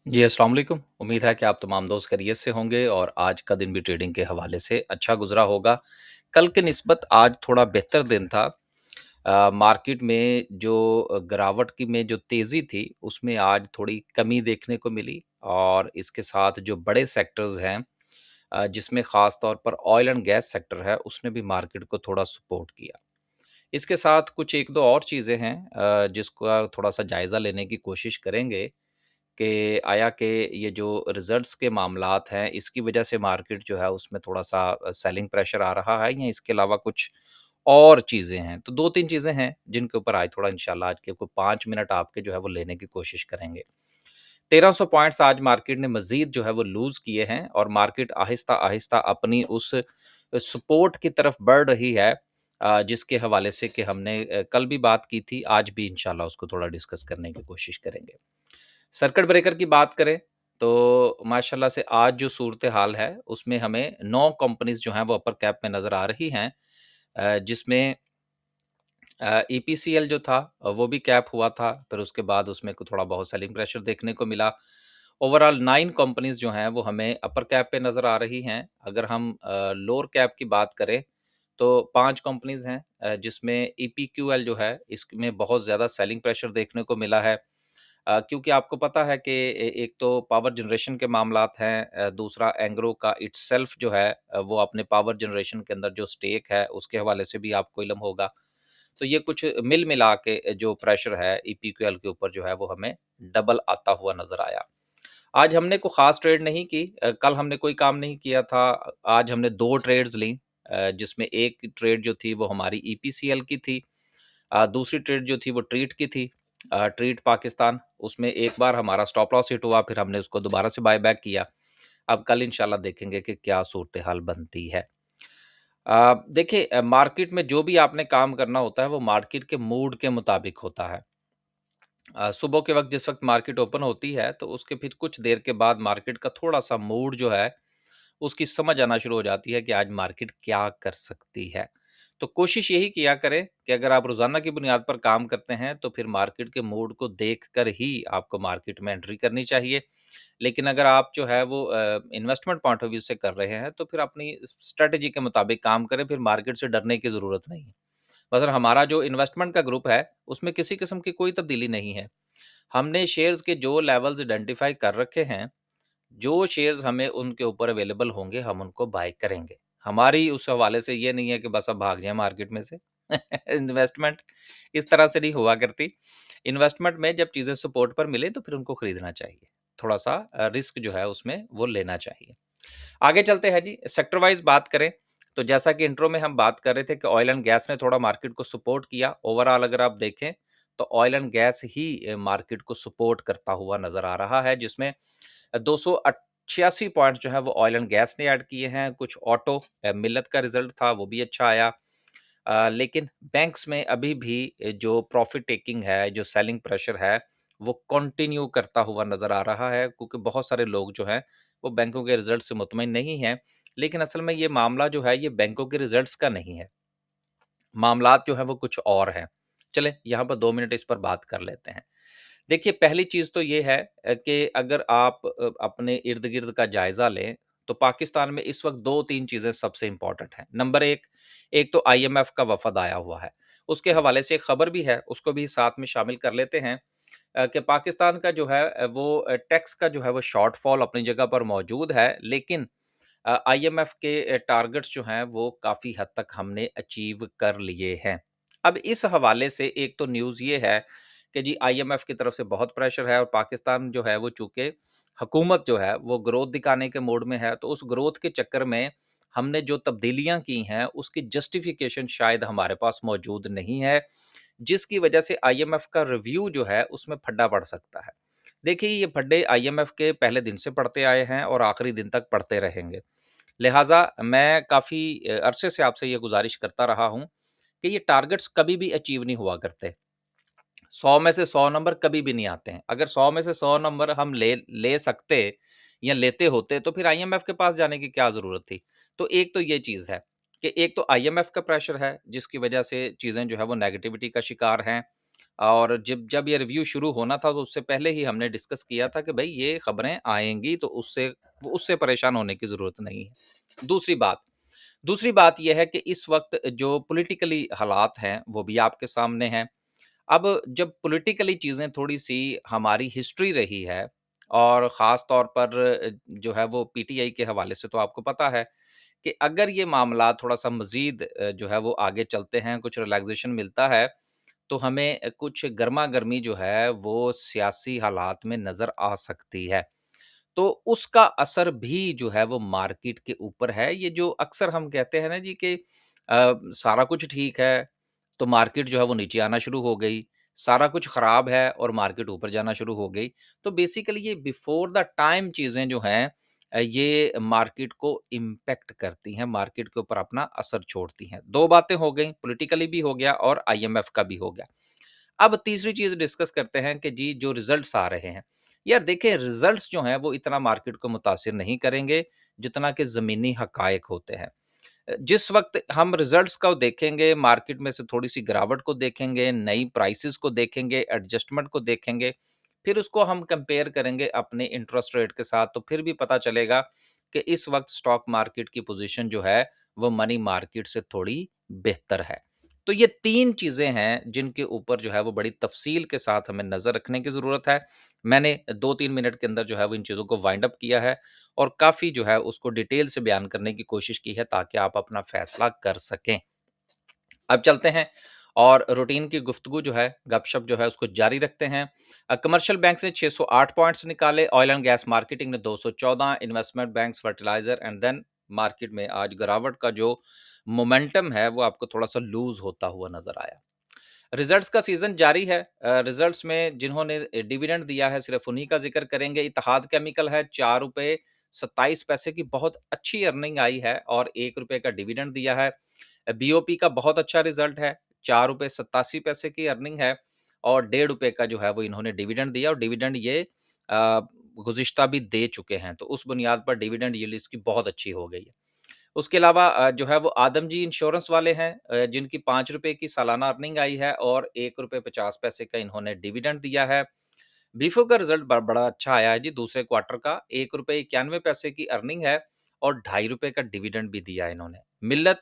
जी, अस्सलाम वालेकुम। उम्मीद है कि आप तमाम दोस्त खैरियत से होंगे और आज का दिन भी ट्रेडिंग के हवाले से अच्छा गुज़रा होगा। कल के निस्बत आज थोड़ा बेहतर दिन था। मार्केट में जो गिरावट की में जो तेज़ी थी, उसमें आज थोड़ी कमी देखने को मिली और इसके साथ जो बड़े सेक्टर्स हैं जिसमें ख़ास तौर पर ऑयल एंड गैस सेक्टर है, उसने भी मार्केट को थोड़ा सपोर्ट किया। इसके साथ कुछ 1-2 और चीज़ें हैं जिसका थोड़ा-सा जायज़ा लेने की कोशिश करेंगे कि आया कि ये जो रिज़ल्ट्स के मामलात हैं, इसकी वजह से मार्केट जो है उसमें थोड़ा-सा सेलिंग प्रेशर आ रहा है या इसके अलावा कुछ और चीज़ें हैं। तो 2-3 चीज़ें हैं जिनके ऊपर आज थोड़ा इंशाल्लाह आज के को 5 मिनट आपके जो है वो लेने की कोशिश करेंगे। 1300 पॉइंट्स आज मार्केट ने मज़ीद जो है वो लूज़ किए हैं और मार्केट आहिस्ता-आहिस्ता अपनी उस सपोर्ट की तरफ बढ़ रही है जिसके हवाले से कि हमने कल भी बात की थी, आज भी इंशाल्लाह उसको थोड़ा डिस्कस करने की कोशिश करेंगे। सर्किट ब्रेकर की बात करें तो माशाल्लाह से आज जो सूरत हाल है उसमें हमें 9 कंपनीज़ जो हैं वो अपर कैप में नज़र आ रही हैं जिसमें ईपीसीएल जो था वो भी कैप हुआ था, फिर उसके बाद उसमें को थोड़ा बहुत सेलिंग प्रेशर देखने को मिला। ओवरऑल 9 कंपनीज़ जो हैं वो हमें अपर कैप पे नज़र आ रही हैं। अगर हम लोअर कैप की बात करें तो 5 कंपनीज़ हैं जिसमें ईपीक्यूएल जो है इसमें बहुत ज़्यादा सेलिंग प्रेशर देखने को मिला है। क्योंकि आपको पता है कि एक तो पावर जनरेशन के मामलात हैं दूसरा एंग्रो का इटसेल्फ जो है वो अपने पावर जनरेशन के अंदर जो स्टेक है उसके हवाले से भी आपको इल्म होगा। तो ये कुछ मिल मिला के जो प्रेशर है ईपीक्यूएल के ऊपर जो है वो हमें डबल आता हुआ नज़र आया। आज हमने कोई ख़ास ट्रेड नहीं की कल हमने कोई काम नहीं किया था। आज हमने 2 ट्रेड्स ली जिसमें एक ट्रेड जो थी वो हमारी ईपीसीएल की थी। दूसरी ट्रेड जो थी वो ट्रीट की थी ट्रीट पाकिस्तान उसमें एक बार हमारा स्टॉप लॉस हिट हुआ फिर हमने उसको दोबारा से बाय बैक किया। अब कल इंशाल्लाह देखेंगे कि क्या सूरत-ए-हाल बनती है। देखिए मार्केट में जो भी आपने काम करना होता है वो मार्केट के मूड के मुताबिक होता है। सुबह के वक़्त जिस वक़्त मार्केट ओपन होती है तो उसके फिर कुछ देर के बाद मार्केट का थोड़ा-सा मूड जो है उसकी समझ आना शुरू हो जाती है कि आज मार्केट क्या कर सकती है। तो कोशिश यही किया करें कि अगर आप रोज़ाना की बुनियाद पर काम करते हैं तो फिर मार्केट के मूड को देखकर ही आपको मार्केट में एंट्री करनी चाहिए। लेकिन अगर आप जो है वो इन्वेस्टमेंट पॉइंट ऑफ व्यू से कर रहे हैं तो फिर अपनी स्ट्रैटेजी के मुताबिक काम करें, फिर मार्केट से डरने की ज़रूरत नहीं है। मसलन हमारा जो इन्वेस्टमेंट का ग्रुप है, उसमें किसी किस्म की कोई तब्दीली नहीं है। हमने शेयर्स के जो लेवल्स आइडेंटिफ़ाई कर रखे हैं, जो शेयर्स हमें उनके ऊपर अवेलेबल होंगे, हम उनको बाय करेंगे। हमारी उस हवाले से ये नहीं है कि बस अब भाग जाएँ मार्केट में से। इन्वेस्टमेंट इस तरह से नहीं हुआ करती। इन्वेस्टमेंट में जब चीज़ें सपोर्ट पर मिलें, तो फिर उनको खरीदना चाहिए। थोड़ा-सा रिस्क जो है उसमें वो लेना चाहिए। आगे चलते हैं जी, सेक्टर वाइज़ बात करें, तो जैसा कि इंट्रो में हम बात कर रहे थे कि ऑयल एंड गैस ने थोड़ा मार्केट को सपोर्ट किया। ओवरऑल अगर आप देखें, तो oil and gas he market को सपोर्ट करता हुआ नज़र आ रहा है, जिसमें 286 पॉइंट्स जो है वो ऑयल एंड गैस ने ऐड किए हैं। कुछ ऑटो मिल्लत का रिज़ल्ट था, वो भी अच्छा आया। लेकिन बैंक्स में अभी भी जो प्रॉफ़िट टेकिंग है, जो सेलिंग प्रेशर है, वो कंटिन्यू करता हुआ नज़र आ रहा है क्योंकि बहुत सारे लोग जो हैं, वो बैंकों के रिज़ल्ट से मुतमिन नहीं हैं। लेकिन असल में ये मामला जो है, ये बैंकों के रिज़ल्ट्स का नहीं है। मामलात जो हैं, वो कुछ और हैं। चलें, यहाँ पर 2 मिनट इस पर बात कर लेते हैं। देखिए, पहली चीज़ तो ये है कि अगर आप अपने इर्द-गिर्द का जायज़ा लें, तो पाकिस्तान में इस वक़्त 2-3 चीज़ें सबसे इम्पोर्टेंट हैं। नंबर 1, एक तो आईएमएफ का वफ़द आया हुआ है। उसके हवाले से एक खबर भी है, उसको भी साथ में शामिल कर लेते हैं कि पाकिस्तान का जो है वो टैक्स का जो है वो शॉर्टफॉल अपनी जगह पर मौजूद है, लेकिन आईएमएफ के टारगेट्स जो हैं, वो काफ़ी हद तक हमने अचीव कर लिए हैं। अब इस हवाले से एक तो न्यूज़ ये है कि जी आईएमएफ की तरफ से बहुत प्रेशर है और पाकिस्तान जो है वो चूँकि हुकूमत जो है वो ग्रोथ दिखाने के मोड में है, तो उस ग्रोथ के चक्कर में हमने जो तब्दीलियाँ की हैं, उसकी जस्टिफ़िकेशन शायद हमारे पास मौजूद नहीं है, जिसकी वजह से आईएमएफ का रिव्यू जो है उसमें फड्डा पड़ सकता है। देखिए, ये फड्डे आईएमएफ के पहले दिन से पड़ते आए हैं और आखिरी दिन तक पड़ते रहेंगे। लिहाज़ा मैं काफ़ी अरसे से आपसे ये गुज़ारिश करता रहा हूँ कि ये टारगेट्स कभी भी अचीव नहीं हुआ करते। 100 में से 100 नंबर कभी भी नहीं आते हैं। अगर 100 में से 100 नंबर हम ले ले सकते या लेते होते तो फिर आईएमएफ के पास जाने की क्या ज़रूरत थी? तो एक तो ये चीज़ है कि एक तो आईएमएफ का प्रेशर है जिसकी वज़ह से चीज़ें जो है वो नेगेटिविटी का शिकार हैं। और जब जब ये रिव्यू शुरू होना था तो उससे पहले ही हमने डिस्कस किया था कि भई ये खबरें आएँगी तो उससे परेशान होने की ज़रूरत नहीं है। दूसरी बात ये है कि इस वक़्त जो पॉलिटिकली हालात हैं, वो भी आपके सामने हैं। अब जब पॉलिटिकली चीज़ें थोड़ी-सी हमारी हिस्ट्री रही है और ख़ास तौर पर जो है वो पीटीआई के हवाले से तो आपको पता है कि अगर ये मामला थोड़ा-सा मज़ीद जो है वो आगे चलते हैं, कुछ रिलैक्सेशन मिलता है, तो हमें कुछ गरमा-गर्मी जो है वो सियासी हालात में नज़र आ सकती है। तो उसका असर भी जो है वो मार्केट के ऊपर है। ये जो अक्सर हम कहते हैं ना जी कि सारा कुछ ठीक है, तो मार्केट जो है वो नीचे आना शुरू हो गई। सारा कुछ खराब है और मार्केट ऊपर जाना शुरू हो गई। तो बेसिकली ये बिफोर द टाइम चीज़ें जो हैं ये मार्केट को इम्पैक्ट करती हैं, मार्केट के ऊपर अपना असर छोड़ती हैं। 2 बातें हो गई, पॉलिटिकली भी हो गया और आईएमएफ का भी हो गया। अब तीसरी चीज़ डिस्कस करते हैं कि जी जो रिज़ल्ट्स आ रहे हैं। यार देखिए रिज़ल्ट्स जो हैं वो इतना मार्केट को मुतासिर नहीं करेंगे, जितना कि ज़मीनी हक़ाइक़ होते हैं। जिस वक़्त हम रिज़ल्ट्स को देखेंगे, मार्केट में से थोड़ी-सी गिरावट को देखेंगे, नई प्राइसेज़ को देखेंगे, एडजस्टमेंट को देखेंगे, फिर उसको हम कंपेयर करेंगे अपने इंटरेस्ट रेट के साथ, तो फिर भी पता चलेगा कि इस वक़्त स्टॉक मार्केट की पोज़ीशन जो है, वो मनी मार्केट से थोड़ी बेहतर है। तो ये 3 चीज़ें हैं, जिनके ऊपर जो है वो बड़ी तफ़सील के साथ हमें नज़र रखने की ज़रूरत है। मैंने 2-3 मिनट के अंदर जो है वो इन चीज़ों को वाइंड अप किया है और काफ़ी जो है उसको डिटेल से बयान करने की कोशिश की है ताकि आप अपना फैसला कर सकें। अब चलते हैं और रूटीन की गुफ्तगू जो है, गपशप जो है उसको जारी रखते हैं। कमर्शियल बैंक्स ने 608 पॉइंट्स निकाले, ऑयल एंड गैस मार्केटिंग ने 214, investment banks, fertiliser and then market में आज गिरावट का जो मोमेंटम है वो आपको थोड़ा-सा लूज़ होता हुआ नज़र आया। रिजल्ट्स का सीज़न जारी है। रिजल्ट्स में जिन्होंने डिविडेंड दिया है सिर्फ़ उन्हीं का ज़िक्र करेंगे। इत्तेहाद केमिकल है ₹4.27 की बहुत अच्छी अर्निंग आई है और ₹1 का डिविडेंड दिया है। बीओपी का बहुत अच्छा रिज़ल्ट है, ₹4.87 की अर्निंग है और ₹1.5 का जो है वो इन्होंने डिविडेंड दिया और डिविडेंड ये गुज़िश्ता भी दे चुके हैं। तो उस बुनियाद पर डिविडेंड यील्ड इसकी बहुत अच्छी हो गई है। उसके अलावा जो है वो आदमजी इंश्योरेंस वाले हैं जिनकी ₹5 की सालाना अर्निंग आई है और ₹1.50 का इन्होंने डिविडेंड दिया है। बीफो का रिज़ल्ट बड़ा अच्छा आया है जी दूसरे क्वार्टर का, ₹1.91 की अर्निंग है और ₹2.50 का डिविडेंड भी दिया है इन्होंने। मिल्लत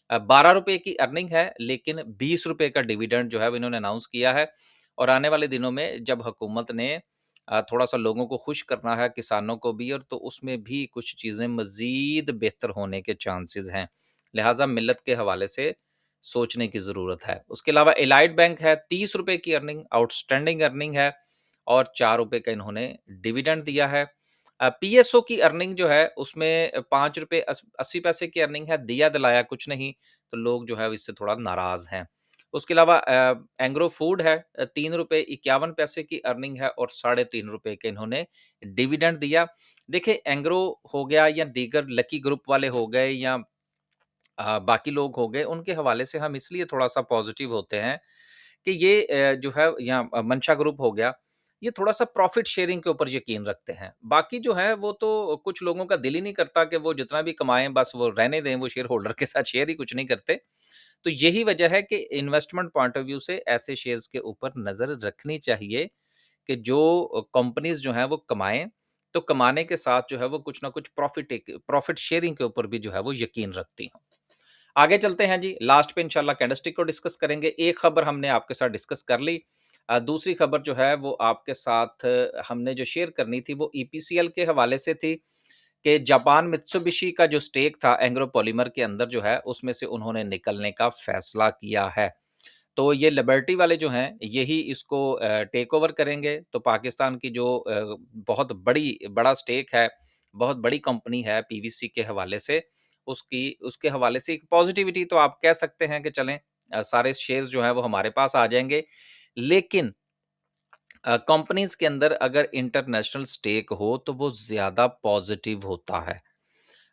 ₹12 की अर्निंग है लेकिन ₹20 का डिविडेंड जो है वो इन्होंने अनाउंस किया है और आने वाले दिनों में जब हुकूमत ने थोड़ा-सा लोगों को खुश करना है, किसानों को भी और तो उसमें भी कुछ चीज़ें मज़ीद बेहतर होने के चांसेज़ हैं। लिहाज़ा मिल्लत के हवाले से सोचने की ज़रूरत है। उसके अलावा एलाइड बैंक है, ₹30 की अर्निंग आउटस्टैंडिंग अर्निंग है और ₹4 का इन्होंने डिविडेंड दिया है। पीएसओ की अर्निंग जो है उसमें ₹5.80 की अर्निंग है, दिया दिलाया कुछ नहीं, तो लोग जो है इससे थोड़ा नाराज़ हैं। उसके अलावा एंग्रो फूड है ₹3.51 की अर्निंग है और ₹3.5 के इन्होंने डिविडेंड दिया। देखिए एंग्रो हो गया या दीगर लकी ग्रुप वाले हो गए या बाकी लोग हो गए, उनके हवाले से हम इसलिए थोड़ा-सा पॉज़िटिव होते हैं कि ये जो है या मंशा ग्रुप हो गया, ये थोड़ा-सा प्रॉफ़िट शेयरिंग के ऊपर यकीन रखते हैं। बाकी जो है वो तो कुछ लोगों का दिल ही नहीं करता कि वो जितना भी कमाएँ बस वो रहने दें, वो शेयर होल्डर के साथ शेयर ही कुछ नहीं करते। तो यही वजह है कि इन्वेस्टमेंट पॉइंट ऑफ व्यू से ऐसे शेयर्स के ऊपर नज़र रखनी चाहिए कि जो कंपनीज़ जो हैं वो कमाएँ, तो कमाने के साथ जो है वो कुछ ना कुछ प्रॉफ़िट शेयरिंग के ऊपर भी जो है वो यकीन रखती हों। आगे चलते हैं जी, लास्ट पे इंशाल्लाह कैंडलस्टिक को डिस्कस करेंगे। एक खबर हमने आपके साथ डिस्कस कर ली। दूसरी खबर जो है वो आपके साथ हमने जो शेयर करनी थी वो ईपीसीएल के हवाले से थी कि जापान मित्सुबिशी का जो स्टेक था एंग्रो पॉलीमर के अंदर जो है उसमें से उन्होंने निकलने का फैसला किया है। तो ये लिबर्टी वाले जो हैं, यही इसको टेक ओवर करेंगे। तो पाकिस्तान की जो बहुत बड़ा स्टेक है, बहुत बड़ी कंपनी है पीवीसी के हवाले से, उसके हवाले से एक पॉज़िटिविटी तो आप कह सकते हैं कि चलें सारे शेयर्स जो हैं वो हमारे पास आ जाएँगे। लेकिन कंपनीज़ के अंदर अगर इंटरनेशनल स्टेक हो, तो वो ज़्यादा पॉज़िटिव होता है।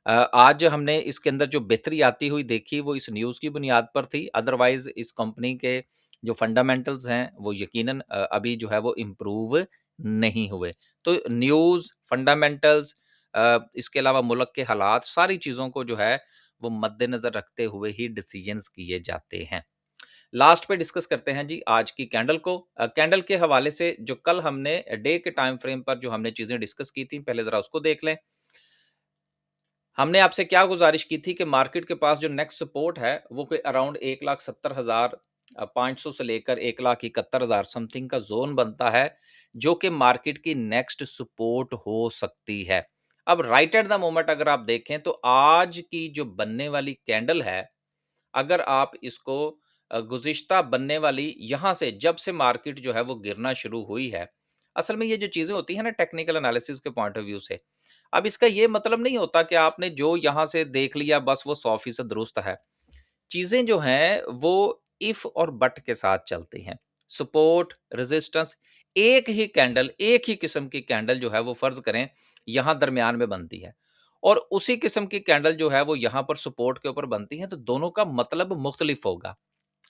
आज हमने इसके अंदर जो बेहतरी आती हुई देखी वो इस न्यूज़ की बुनियाद पर थी, अदरवाइज़ इस कंपनी के जो फंडामेंटल्स हैं वो यकीनन अभी जो है वो इम्प्रूव नहीं हुए। तो न्यूज़, फंडामेंटल्स इसके अलावा मुल्क के हालात सारी चीज़ों को जो है वो मद्देनज़र रखते हुए ही डिसीजंस किए जाते हैं। लास्ट पे डिस्कस करते हैं जी आज की कैंडल को। कैंडल के हवाले से जो कल हमने डे के टाइम फ्रेम पर जो हमने चीज़ें डिस्कस की थी, पहले ज़रा उसको देख लें। हमने आपसे क्या गुज़ारिश की थी कि मार्केट के पास जो नेक्स्ट सपोर्ट है, वो कोई अराउंड 1,70,500 से लेकर 1,71,000 समथिंग का ज़ोन बनता है, जो कि मार्केट की नेक्स्ट सपोर्ट हो सकती है। अब राइट एट द मोमेंट अगर आप देखें तो आज की जो बनने वाली कैंडल है, अगर आप इसको गुज़िश्ता बनने वाली यहाँ से जब से मार्केट जो है वो गिरना शुरू हुई है, असल में ये जो चीज़ें होती हैं ना टेक्निकल एनालिसिस के पॉइंट ऑफ व्यू से, अब इसका ये मतलब नहीं होता कि आपने जो यहाँ से देख लिया बस वो 100% दुरुस्त है। चीज़ें जो हैं वो इफ और बट के साथ चलती हैं। सपोर्ट, रेजिस्टेंस एक ही कैंडल, एक ही किस्म की कैंडल जो है वो फ़र्ज़ करें यहाँ दरमियान में बनती है और उसी किस्म की कैंडल जो है वो यहाँ पर सपोर्ट के ऊपर बनती है, तो दोनों का मतलब मुख्तलिफ होगा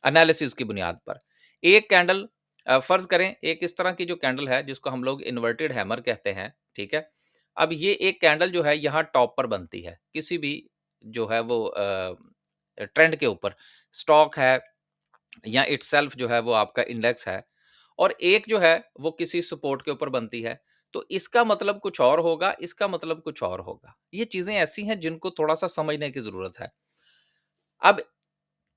एनालिसिस की बुनियाद पर। एक कैंडल फ़र्ज़ करें एक इस तरह की जो कैंडल है जिसको हम लोग इन्वर्टेड हैमर कहते हैं, ठीक है? अब ये एक कैंडल जो है यहाँ टॉप पर बनती है, किसी भी जो है वो ट्रेंड के ऊपर, स्टॉक है या इटसेल्फ जो है वो आपका इंडेक्स है और एक जो है वो किसी सपोर्ट के ऊपर बनती है। तो इसका मतलब कुछ और होगा, इसका मतलब कुछ और होगा। ये चीज़ें ऐसी हैं जिनको थोड़ा-सा समझने की ज़रूरत है। अब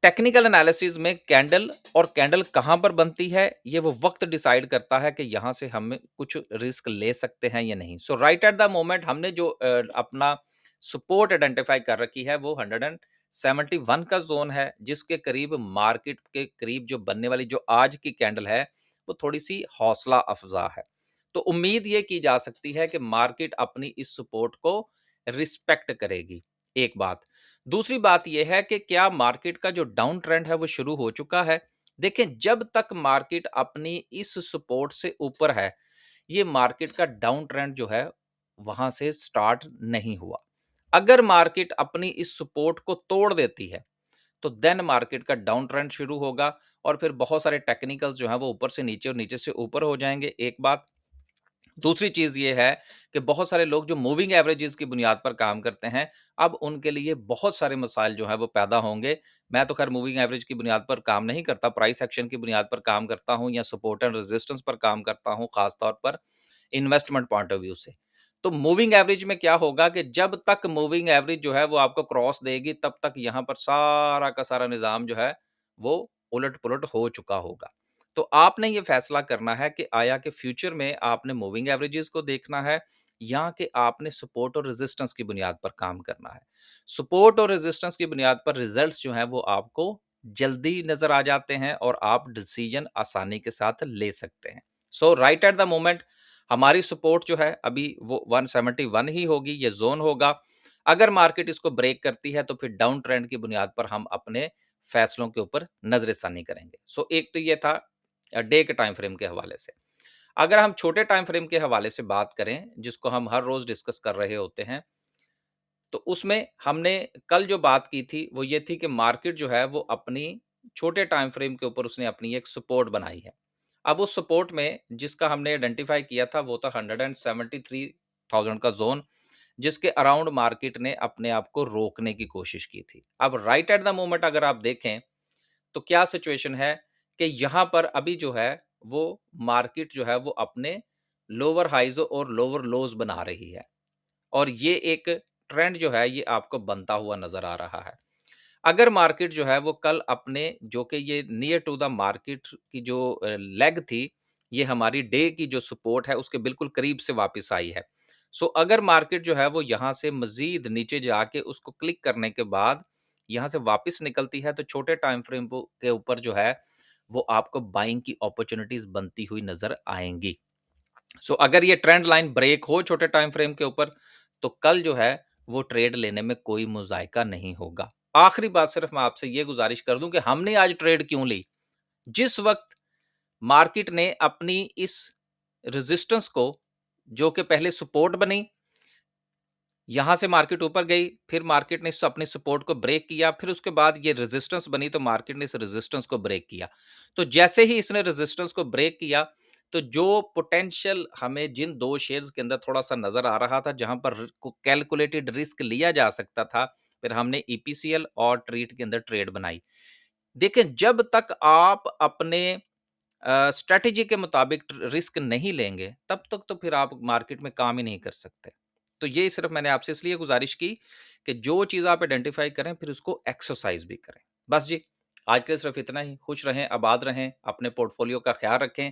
टेक्निकल एनालिसिस में कैंडल और कैंडल कहाँ पर बनती है, ये वो वक़्त डिसाइड करता है कि यहाँ से हम कुछ रिस्क ले सकते हैं या नहीं। सो राइट एट द मोमेंट हमने जो अपना सपोर्ट आइडेंटिफ़ाई कर रखी है, वो 171 का ज़ोन है, जिसके करीब मार्केट के करीब जो बनने वाली जो आज की कैंडल है, वो थोड़ी-सी हौसला अफ़ज़ा है। तो उम्मीद ये की जा सकती है कि मार्केट अपनी इस सपोर्ट को रिस्पेक्ट करेगी, एक बात। दूसरी बात यह है कि क्या मार्केट का जो डाउन ट्रेंड है वो शुरू हो चुका है? देखें जब तक मार्केट अपनी इस सपोर्ट से ऊपर है, ये मार्केट का डाउन ट्रेंड जो है वहां से स्टार्ट नहीं हुआ। अगर मार्केट अपनी इस सपोर्ट को तोड़ देती है, तो देन मार्केट का डाउन ट्रेंड शुरू होगा और फिर बहुत सारे टेक्निकल्स जो है वो ऊपर से नीचे और नीचे से ऊपर हो जाएंगे, एक बात। दूसरी चीज़ ये है कि बहुत सारे लोग जो मूविंग एवरेजेस की बुनियाद पर काम करते हैं, अब उनके लिए बहुत सारे मसाइल जो हैं वो पैदा होंगे। मैं तो ख़ैर मूविंग एवरेज की बुनियाद पर काम नहीं करता, प्राइस एक्शन की बुनियाद पर काम करता हूँ या सपोर्ट एंड रेजिस्टेंस पर काम करता हूँ, ख़ास तौर पर इन्वेस्टमेंट पॉइंट ऑफ व्यू से। तो मूविंग एवरेज में क्या होगा कि जब तक मूविंग एवरेज जो है वो आपको क्रॉस देगी, तब तक यहाँ पर सारा का सारा निज़ाम जो है, वो उलट-पुलट हो चुका होगा। तो आपने ये फैसला करना है कि आया कि फ्यूचर में आपने मूविंग एवरेजेस को देखना है या कि आपने सपोर्ट और रेजिस्टेंस की बुनियाद पर काम करना है। सपोर्ट और रेजिस्टेंस की बुनियाद पर रिजल्ट्स जो हैं वो आपको जल्दी नज़र आ जाते हैं और आप डिसीजन आसानी के साथ ले सकते हैं। सो राइट एट द मोमेंट हमारी सपोर्ट जो है अभी वो 171 ही होगी, ये ज़ोन होगा। अगर मार्केट इसको ब्रेक करती है तो फिर डाउन ट्रेंड की बुनियाद पर हम अपने फैसलों के ऊपर नज़रसानी करेंगे। सो एक तो ये था डे के टाइम फ्रेम के हवाले से। अगर हम छोटे टाइम फ्रेम के हवाले से बात करें, जिसको हम हर रोज़ डिस्कस कर रहे होते हैं, तो उसमें हमने कल जो बात की थी, वो ये थी कि मार्केट जो है वो अपनी छोटे टाइम फ्रेम के ऊपर उसने अपनी एक सपोर्ट बनाई है। अब उस सपोर्ट में जिसका हमने आइडेंटिफ़ाई किया था, वो था 173,000 का ज़ोन, जिसके अराउंड मार्केट ने अपने आप को रोकने की कोशिश की थी। अब राइट एट द मोमेंट अगर आप देखें तो क्या सिचुएशन है कि यहाँ पर अभी जो है वो मार्केट जो है वो अपने लोअर हाइज़ और लोअर लोज़ बना रही है और ये एक ट्रेंड जो है ये आपको बनता हुआ नज़र आ रहा है। अगर मार्केट जो है वो कल अपने जो कि ये नियर टू द मार्केट की जो लेग थी, ये हमारी डे की जो सपोर्ट है उसके बिल्कुल करीब से वापस आई है। सो अगर मार्केट जो है वो यहाँ से मज़ीद नीचे जाके उसको क्लिक करने के बाद यहाँ से वापस निकलती है तो छोटे टाइम फ्रेम के ऊपर जो है वो आपको बाइंग की अपॉर्चुनिटीज़ बनती हुई नज़र आएँगी। सो अगर ये ट्रेंड लाइन ब्रेक हो छोटे टाइम फ्रेम के ऊपर, तो कल जो है वो ट्रेड लेने में कोई मुज़ायका नहीं होगा। आखिरी बात सिर्फ मैं आपसे ये गुज़ारिश कर दूँ कि हमने आज ट्रेड क्यों ली? जिस वक़्त मार्केट ने अपनी इस रेजिस्टेंस को जो कि पहले सपोर्ट बनी, यहाँ से मार्केट ऊपर गई, फिर मार्केट ने अपनी सपोर्ट को ब्रेक किया, फिर उसके बाद ये रेजिस्टेंस बनी तो मार्केट ने इस रेजिस्टेंस को ब्रेक किया। तो जैसे ही इसने रेजिस्टेंस को ब्रेक किया, तो जो पोटेंशियल हमें जिन 2 शेयर्स के अंदर थोड़ा-सा नज़र आ रहा था, जहाँ पर कैलकुलेटेड रिस्क लिया जा सकता था, फिर हमने ईपीसीएल और ट्रीट के अंदर ट्रेड बनाई। देखिए, जब तक आप अपने स्ट्रैटेजी के मुताबिक रिस्क नहीं लेंगे, तब तक तो फिर आप मार्केट में काम ही नहीं कर सकते। तो ये सिर्फ मैंने आपसे इसलिए गुजारिश की कि जो चीज़ आप आइडेंटिफाई करें, फिर उसको एक्सरसाइज भी करें। बस जी, आज के लिए सिर्फ इतना ही। खुश रहें, आबाद रहें, अपने पोर्टफोलियो का ख्याल रखें।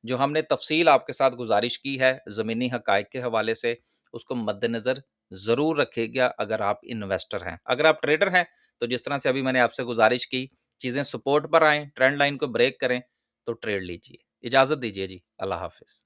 जो हमने तफसील आपके साथ गुजारिश की है ज़मीनी हकायक के हवाले से, उसको मद्देनज़र ज़रूर रखिएगा अगर आप इन्वेस्टर हैं। अगर आप ट्रेडर हैं, तो जिस तरह से अभी मैंने आपसे गुजारिश की, चीज़ें सपोर्ट पर आएँ, ट्रेंड लाइन को ब्रेक करें, तो ट्रेड लीजिए। इजाज़त दीजिए जी, अल्लाह हाफ़िज़।